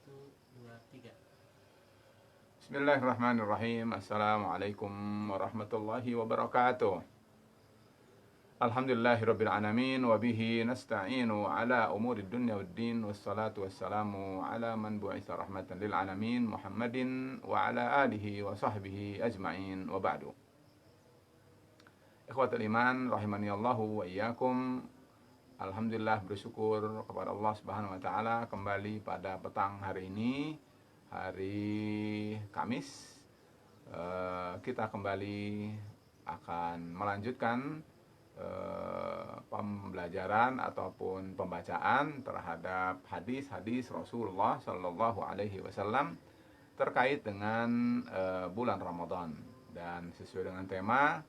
Satu, dua, tiga. Bismillahirrahmanirrahim. Assalamualaikum warahmatullahi wabarakatuh. Alhamdulillahirabbil alamin wa bihi nasta'inu ala umurid dunya waddin wassalatu wassalamu ala man bu'itsa rahmatan lil alamin Muhammadin wa ala alihi wa sahbihi ajma'in wa ba'du. Ikhwatul iman rahimani Allahu wa iyyakum. Alhamdulillah, bersyukur kepada Allah Subhanahu wa taala kembali pada petang hari ini, hari Kamis, kita kembali akan melanjutkan pembelajaran ataupun pembacaan terhadap hadis-hadis Rasulullah Shallallahu Alaihi Wasallam terkait dengan bulan Ramadan, dan sesuai dengan tema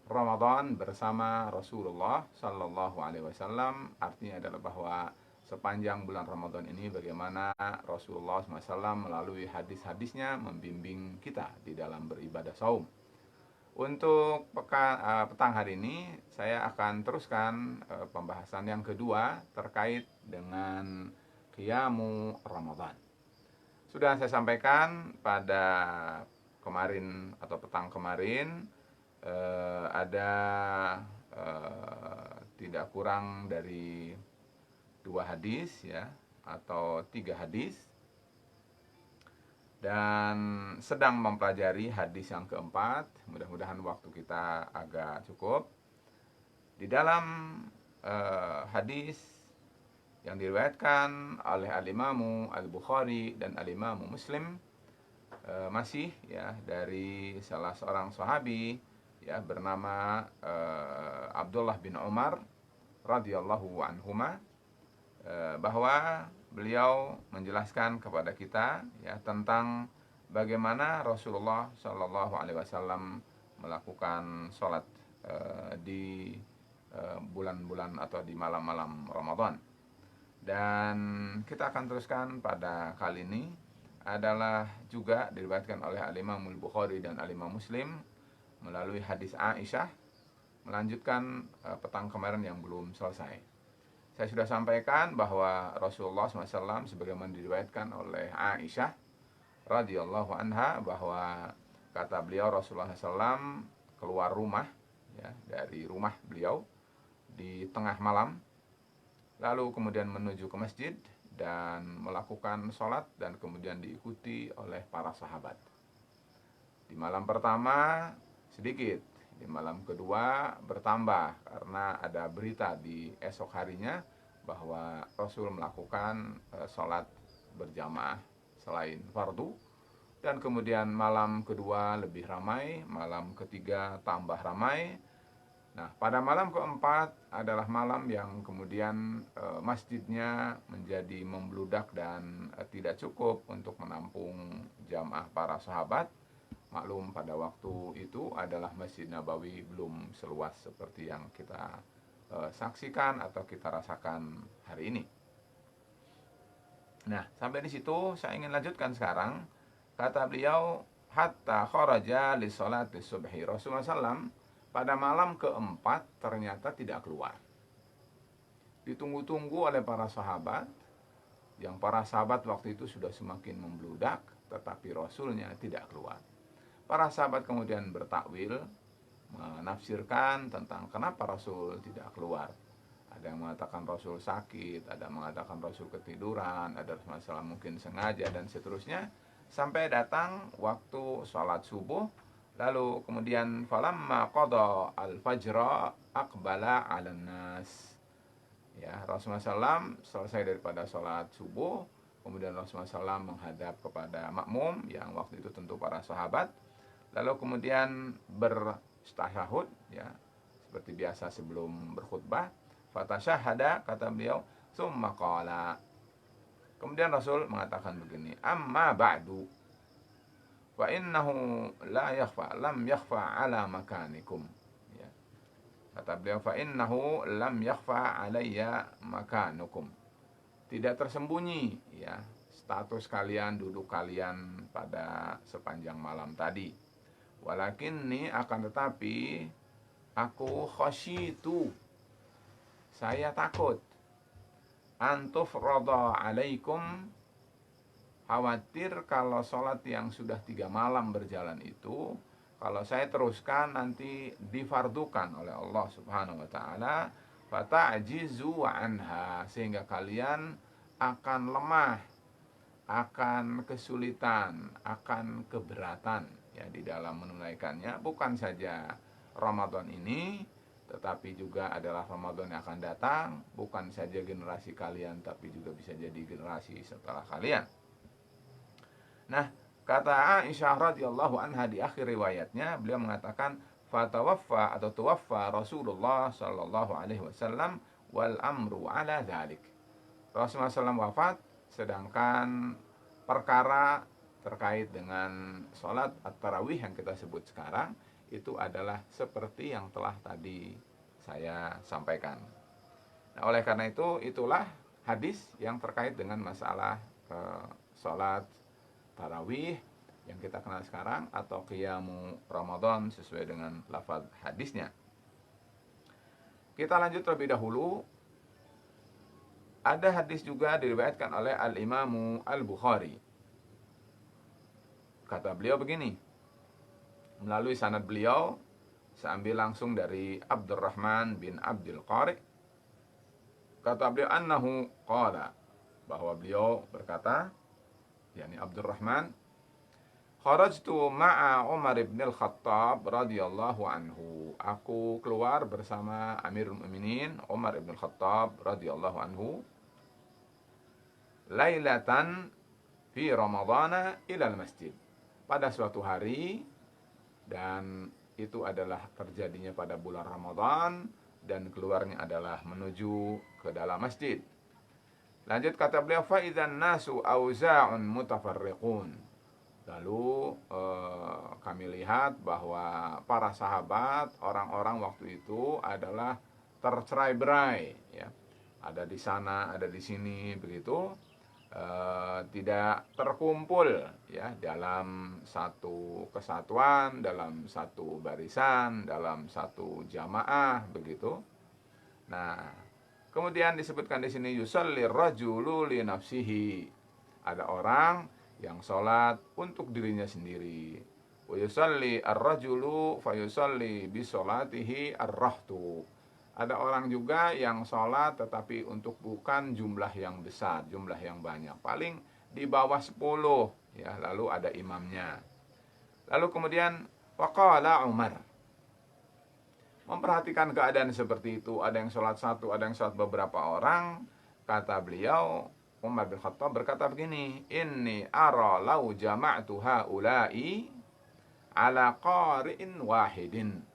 Ramadan bersama Rasulullah Sallallahu Alaihi Wasallam, artinya adalah bahwa sepanjang bulan Ramadan ini bagaimana Rasulullah SAW melalui hadis-hadisnya membimbing kita di dalam beribadah saum. Untuk petang hari ini saya akan teruskan pembahasan yang kedua terkait dengan Qiyamu Ramadan. Sudah saya sampaikan pada kemarin atau petang kemarin, ada tidak kurang dari 2 hadis ya, atau 3 hadis, dan sedang mempelajari hadis yang keempat. Mudah-mudahan waktu kita agak cukup. Di dalam hadis yang diriwayatkan oleh Al-Imamu Al-Bukhari dan Al-Imamu Muslim, masih ya dari salah seorang sahabi ya bernama Abdullah bin Umar radhiyallahu anhuma, bahwa beliau menjelaskan kepada kita ya tentang bagaimana Rasulullah Shallallahu Alaihi Wasallam melakukan sholat di bulan-bulan atau di malam-malam Ramadan. Dan kita akan teruskan pada kali ini adalah juga diriwayatkan oleh Al-Imam Al-Bukhari dan Al-Imam Muslim melalui hadis Aisyah, melanjutkan petang kemarin yang belum selesai. Saya sudah sampaikan bahwa Rasulullah SAW sebagaimana diriwayatkan oleh Aisyah radhiyallahu anha, bahwa kata beliau Rasulullah SAW keluar rumah ya, dari rumah beliau di tengah malam, lalu kemudian menuju ke masjid dan melakukan sholat, dan kemudian diikuti oleh para sahabat. Di malam pertama sedikit, di malam kedua bertambah karena ada berita di esok harinya bahwa Rasul melakukan sholat berjamaah selain fardu, dan kemudian malam kedua lebih ramai, malam ketiga tambah ramai. Nah, pada malam keempat adalah malam yang kemudian masjidnya menjadi membludak dan tidak cukup untuk menampung jamaah para sahabat. Maklum pada waktu itu adalah Masjid Nabawi belum seluas seperti yang kita saksikan atau kita rasakan hari ini. Nah, sampai di situ saya ingin lanjutkan sekarang. Kata beliau, hatta kharaja li sholati subhi. Rasulullah SAW pada malam keempat ternyata tidak keluar. Ditunggu-tunggu oleh para sahabat, yang para sahabat waktu itu sudah semakin membludak, tetapi Rasulnya tidak keluar. Para sahabat kemudian bertakwil, menafsirkan tentang kenapa Rasul tidak keluar. Ada yang mengatakan Rasul sakit, ada yang mengatakan Rasul ketiduran, ada masalah mungkin sengaja, dan seterusnya. Sampai datang waktu sholat subuh, lalu kemudian falamma qada al-fajra aqbala 'alan nas. Ya, Rasulullah SAW selesai daripada sholat subuh, kemudian Rasulullah SAW menghadap kepada makmum yang waktu itu tentu para sahabat, lalu kemudian bertasyahud ya seperti biasa sebelum berkhutbah. Fatasyahada, kata beliau, summa qala. Kemudian Rasul mengatakan begini, amma ba'du wa innahu lam yakhfa ala makanikum. Ya. Kata beliau, fa innahu lam yakhfa alayya makanukum. Tidak tersembunyi ya status kalian, duduk kalian pada sepanjang malam tadi. Walakinni, akan tetapi aku khasyitu, saya takut, antufrada alaikum, khawatir kalau sholat yang sudah 3 malam berjalan itu, kalau saya teruskan nanti difardukan oleh Allah Subhanahu wa taala, fata'jizu anha, sehingga kalian akan lemah, akan kesulitan, akan keberatan ya di dalam menunaikannya. Bukan saja Ramadan ini, tetapi juga adalah Ramadan yang akan datang. Bukan saja generasi kalian, tapi juga bisa jadi generasi setelah kalian. Nah, kata Aisyah radhiyallahu anha di akhir riwayatnya, beliau mengatakan fatawaffa atau tuwaffa Rasulullah sallallahu alaihi wasallam wal amru ala dzalik. Rasulullah SAW wafat, sedangkan perkara terkait dengan sholat at-tarawih yang kita sebut sekarang itu adalah seperti yang telah tadi saya sampaikan. Nah, oleh karena itu, itulah hadis yang terkait dengan masalah sholat tarawih yang kita kenal sekarang, atau qiyamu Ramadan sesuai dengan lafaz hadisnya. Kita lanjut terlebih dahulu. Ada hadis juga diriwayatkan oleh Al-Imamu Al-Bukhari. Kata beliau begini, melalui sanad beliau, saya ambil langsung dari Abdurrahman bin Abdul Qari. Kata beliau, annahu qala, bahwa beliau berkata, yakni Abdurrahman, kharajtu ma'a Umar ibn al-Khattab radhiyallahu anhu. Aku keluar bersama Amirul Mukminin Umar ibn al-Khattab radhiyallahu anhu, lailatan fi Ramadana ilal masjid, pada suatu hari, dan itu adalah terjadinya pada bulan Ramadan, dan keluarnya adalah menuju ke dalam masjid. Lanjut kata beliau, fa idzan nasu auza'un mutafarriqun. Lalu kami lihat bahwa para sahabat, orang-orang waktu itu adalah tercerai-berai ya. Ada di sana, ada di sini, begitu. Tidak terkumpul ya dalam satu kesatuan, dalam satu barisan, dalam satu jamaah, begitu. Nah, kemudian disebutkan di sini yusalli rajulu li nafsihi. Ada orang yang sholat untuk dirinya sendiri. Wa yusalli ar-rajulu fa yusalli bi sholatihi ar-rahtu. Ada orang juga yang sholat tetapi untuk bukan jumlah yang besar, jumlah yang banyak, paling di bawah 10 ya, lalu ada imamnya. Lalu kemudian waqala Umar, memperhatikan keadaan seperti itu, ada yang sholat satu, ada yang sholat beberapa orang. Kata beliau, Umar bin Khattab berkata begini, inni ara lau jama'tu haula'i ala qari'in wahidin.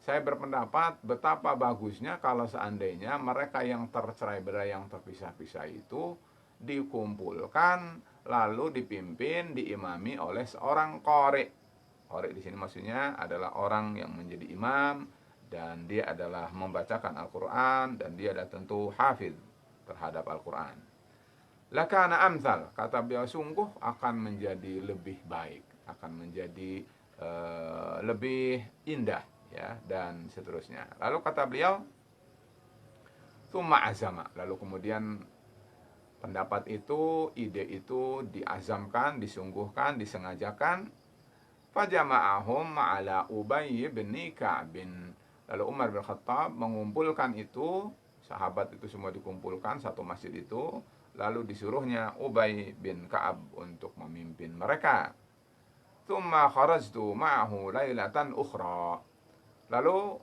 Saya berpendapat betapa bagusnya kalau seandainya mereka yang tercerai-berai, yang terpisah-pisah itu dikumpulkan, lalu dipimpin, diimami oleh seorang qari. Qari di sini maksudnya adalah orang yang menjadi imam, dan dia adalah membacakan Al-Quran, dan dia adalah tentu hafidh terhadap Al-Quran. Lakana amsal, kata beliau, sungguh akan menjadi lebih baik, akan menjadi lebih indah ya, dan seterusnya. Lalu kata beliau, tsumma azama, lalu kemudian pendapat itu, ide itu diazamkan, disungguhkan, disengajakan. Fajama'ahum ma'ala Ubay bin Ka'bin. Lalu Umar bin Khattab mengumpulkan itu, sahabat itu semua dikumpulkan satu masjid itu, lalu disuruhnya Ubay bin Ka'ab untuk memimpin mereka. Tsumma kharajtu ma'ahu lailatan ukhra. Lalu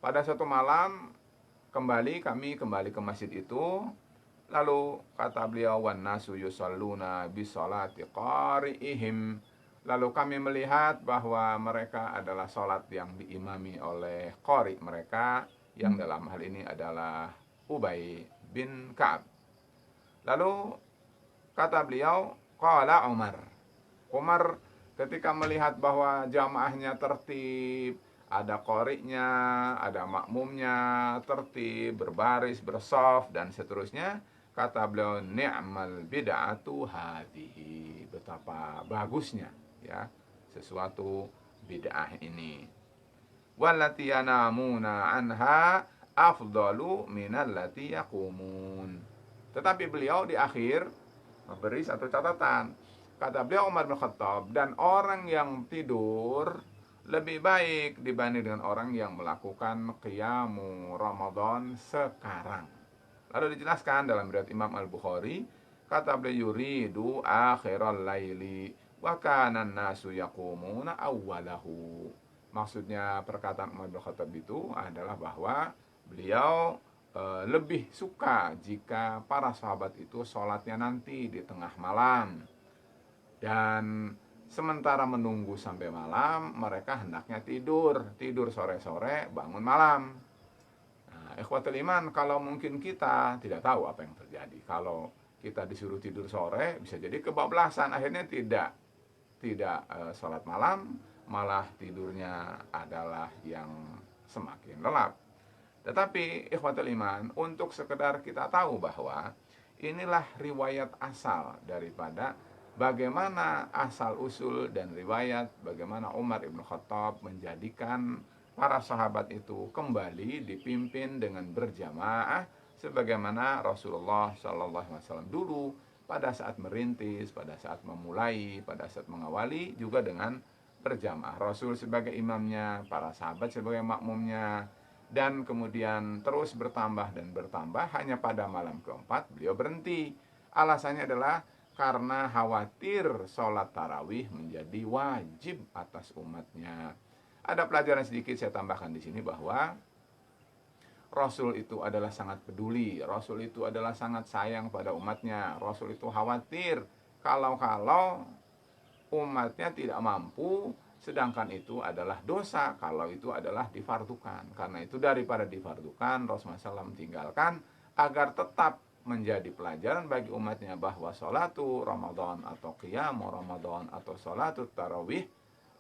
pada suatu malam kami kembali ke masjid itu. Lalu kata beliau, wan nasu yusalluna bi sholati qari'ihim. Lalu kami melihat bahwa mereka adalah sholat yang diimami oleh qari mereka, yang dalam hal ini adalah Ubay bin Ka'ab. Lalu kata beliau, qala Umar. Umar ketika melihat bahwa jamaahnya tertib, ada qari'nya, ada makmumnya, tertib, berbaris, bersaf, dan seterusnya, kata beliau, ni'mal bid'atu hadhihi. Betapa bagusnya ya sesuatu bid'ah ini. Wallati yanamuna anha afdalu minallati yaqumun. Tetapi beliau di akhir memberi satu catatan. Kata beliau Umar bin Khattab, dan orang yang tidur lebih baik dibanding dengan orang yang melakukan qiyamu Ramadan sekarang. Lalu dijelaskan dalam riwayat Imam Al-Bukhari, kata beliau yuridu akhiral laili wa kana an-nasu yaqumuna awwalahu. Maksudnya perkataan Umar bin Khattab itu adalah bahwa beliau lebih suka jika para sahabat itu sholatnya nanti di tengah malam, dan sementara menunggu sampai malam mereka hendaknya tidur sore-sore, bangun malam. Nah, ikhwatul iman, kalau mungkin kita tidak tahu apa yang terjadi. Kalau kita disuruh tidur sore, bisa jadi kebablasan, akhirnya tidak sholat malam, malah tidurnya adalah yang semakin lelap. Tetapi ikhwatul iman, untuk sekedar kita tahu bahwa inilah riwayat asal daripada bagaimana asal usul dan riwayat bagaimana Umar ibn Khattab menjadikan para sahabat itu kembali dipimpin dengan berjamaah sebagaimana Rasulullah SAW dulu pada saat merintis, pada saat memulai, pada saat mengawali juga dengan berjamaah. Rasul sebagai imamnya, para sahabat sebagai makmumnya, dan kemudian terus bertambah dan bertambah. Hanya pada malam keempat beliau berhenti. Alasannya adalah karena khawatir sholat tarawih menjadi wajib atas umatnya. Ada pelajaran sedikit saya tambahkan di sini bahwa Rasul itu adalah sangat peduli, Rasul itu adalah sangat sayang pada umatnya. Rasul itu khawatir kalau umatnya tidak mampu, sedangkan itu adalah dosa kalau itu adalah difardukan. Karena itu daripada difardukan, Rasulullah SAW tinggalkan agar tetap menjadi pelajaran bagi umatnya bahwa sholatu Ramadan atau qiyamu Ramadan atau sholatu tarawih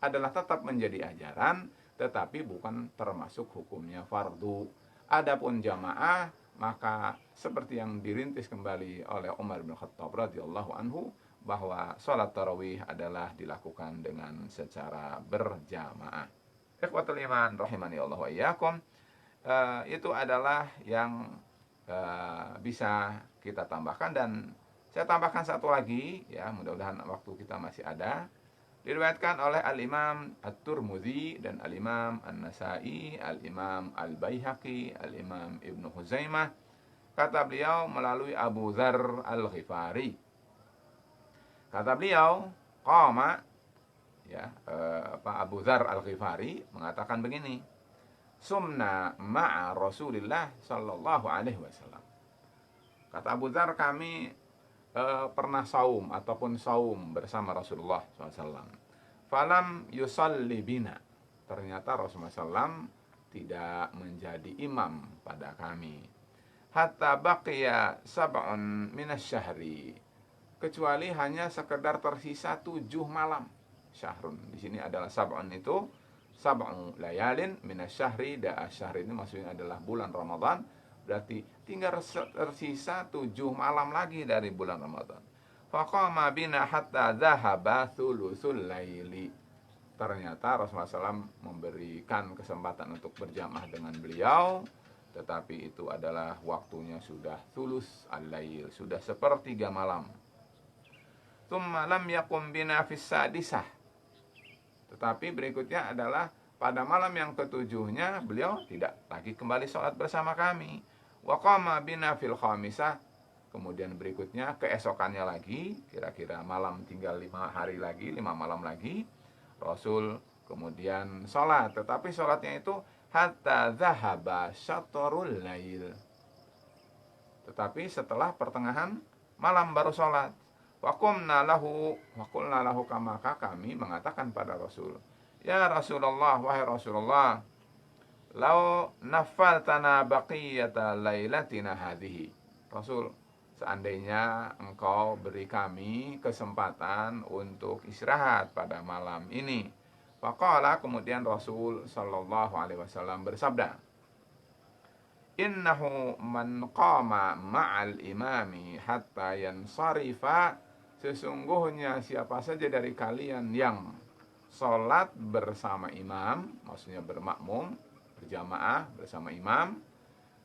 adalah tetap menjadi ajaran, tetapi bukan termasuk hukumnya fardu. Adapun jamaah, maka seperti yang dirintis kembali oleh Umar bin Khattab radhiyallahu anhu, bahwa sholat tarawih adalah dilakukan dengan secara berjamaah. Ikhwatul iman rahimani Allah wa iyyakum, itu adalah yang bisa kita tambahkan. Dan saya tambahkan satu lagi, ya, mudah-mudahan waktu kita masih ada. Diriwayatkan oleh Al-Imam At-Tirmidzi dan Al-Imam An-Nasa'i, Al-Imam Al-Baihaqi, Al-Imam Ibnu Huzaimah. Kata beliau melalui Abu Dzar Al-Ghifari. Kata beliau, qama, ya, Abu Dzar Al-Ghifari mengatakan begini, sumna ma'a Rasulillah sallallahu alaihi wasallam. Kata Abu Dzar, kami pernah saum ataupun saum bersama Rasulullah SAW. Falam yusalli bina. Ternyata Rasulullah SAW tidak menjadi imam pada kami. Hatta baqiya sab'un minasyahri. Kecuali hanya sekedar tersisa 7 malam. Syahrun di sini adalah sab'un, itu sab'un layalin minasyahri. Syahri ini maksudnya adalah bulan Ramadan. Berarti tinggal tersisa 7 malam lagi dari bulan Ramadan. Faqama bina hatta dhahaba thuluthul laili. Ternyata Rasulullah SAW memberikan kesempatan untuk berjamaah dengan beliau, tetapi itu adalah waktunya sudah thuluth al-lail, sudah sepertiga malam. Tsumma lam yakum bina fis sadisah. Tetapi berikutnya adalah pada malam yang ketujuhnya beliau tidak lagi kembali sholat bersama kami. Wa qama bina fil khamisah. Kemudian berikutnya keesokannya lagi, kira-kira malam tinggal 5 hari lagi, 5 malam lagi, Rasul kemudian sholat. Tetapi sholatnya itu hatta dhahaba syatrul lail. Tetapi setelah pertengahan malam baru sholat. Wa qumna lahu kamaka, kami mengatakan pada Rasul, ya Rasulullah, wahai Rasulullah, lau nafaltana baqiyata lailatina hadhihi. Rasul, seandainya engkau beri kami kesempatan untuk istirahat pada malam ini. Faqala, kemudian Rasul sallallahu alaihi wasallam bersabda, innahu man qama ma'al imami hatta yansarifa. Sesungguhnya siapa saja dari kalian yang sholat bersama imam, maksudnya bermakmum, berjamaah bersama imam,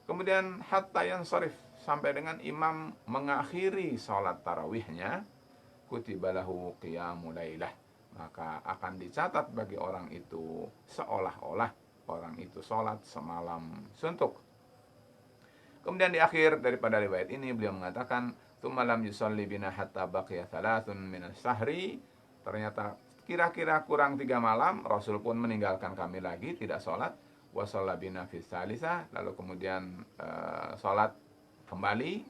kemudian hatta yansarif, sampai dengan imam mengakhiri sholat tarawihnya, kutibalahu qiyamul lailah, maka akan dicatat bagi orang itu seolah-olah orang itu sholat semalam suntuk. Kemudian di akhir daripada riwayat ini beliau mengatakan, tsumma lam yusalli bina hatta baqiya thalathun minas sahri. Ternyata kira-kira kurang 3 malam Rasul pun meninggalkan kami lagi, tidak sholat. Wa shalla bina fis salisah, lalu kemudian sholat kembali.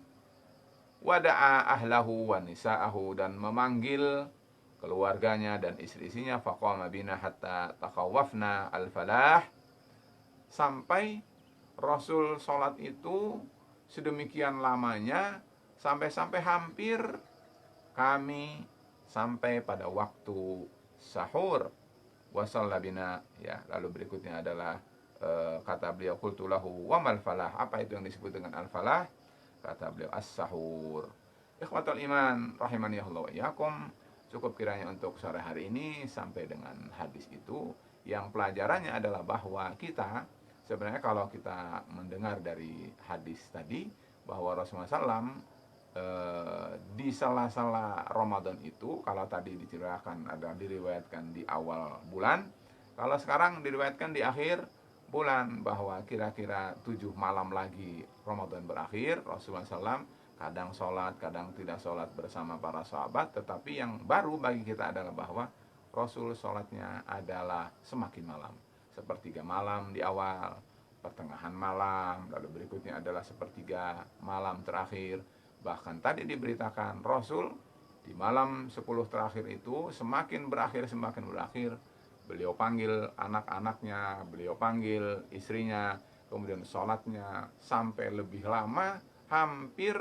Wada'a ahlahu wa nisa'ahu, dan memanggil keluarganya dan istri-istrinya. Faqama bina hatta takhawwafna al-falah, sampai Rasul sholat itu sedemikian lamanya, sampai-sampai hampir kami sampai pada waktu sahur. Wasallabina, ya, lalu berikutnya adalah kata beliau, qultu lahu wa mal falah, apa itu yang disebut dengan al-falah? Kata beliau, as-sahur. Ikhwatul iman rahimani Allah wa iyyakum, cukup kiranya untuk sore hari ini sampai dengan hadis itu, yang pelajarannya adalah bahwa kita sebenarnya kalau kita mendengar dari hadis tadi bahwa Rasulullah SAW di sela-sela Ramadan itu, kalau tadi diceritakan ada diriwayatkan di awal bulan, kalau sekarang diriwayatkan di akhir bulan, bahwa kira-kira 7 malam lagi Ramadan berakhir. Rasulullah SAW kadang sholat, kadang tidak sholat bersama para sahabat, tetapi yang baru bagi kita adalah bahwa Rasul sholatnya adalah semakin malam, sepertiga malam di awal, pertengahan malam, lalu berikutnya adalah sepertiga malam terakhir. Bahkan tadi diberitakan Rasul di malam 10 terakhir itu semakin berakhir beliau panggil anak-anaknya, beliau panggil istrinya, kemudian sholatnya sampai lebih lama, hampir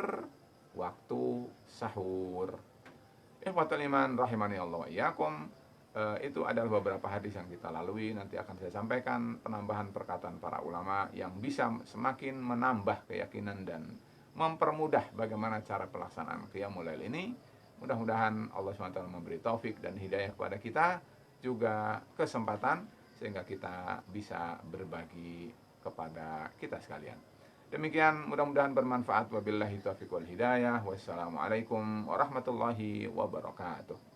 waktu sahur. Ikhwatul iman rahimani Allah wa iyyakum, itu adalah beberapa hadis yang kita lalui. Nanti akan saya sampaikan penambahan perkataan para ulama yang bisa semakin menambah keyakinan dan mempermudah bagaimana cara pelaksanaan qiyamul lail ini. Mudah-mudahan Allah SWT memberi taufik dan hidayah kepada kita, juga kesempatan sehingga kita bisa berbagi kepada kita sekalian. Demikian, mudah-mudahan bermanfaat. Wabillahi taufiq wal hidayah. Wassalamualaikum warahmatullahi wabarakatuh.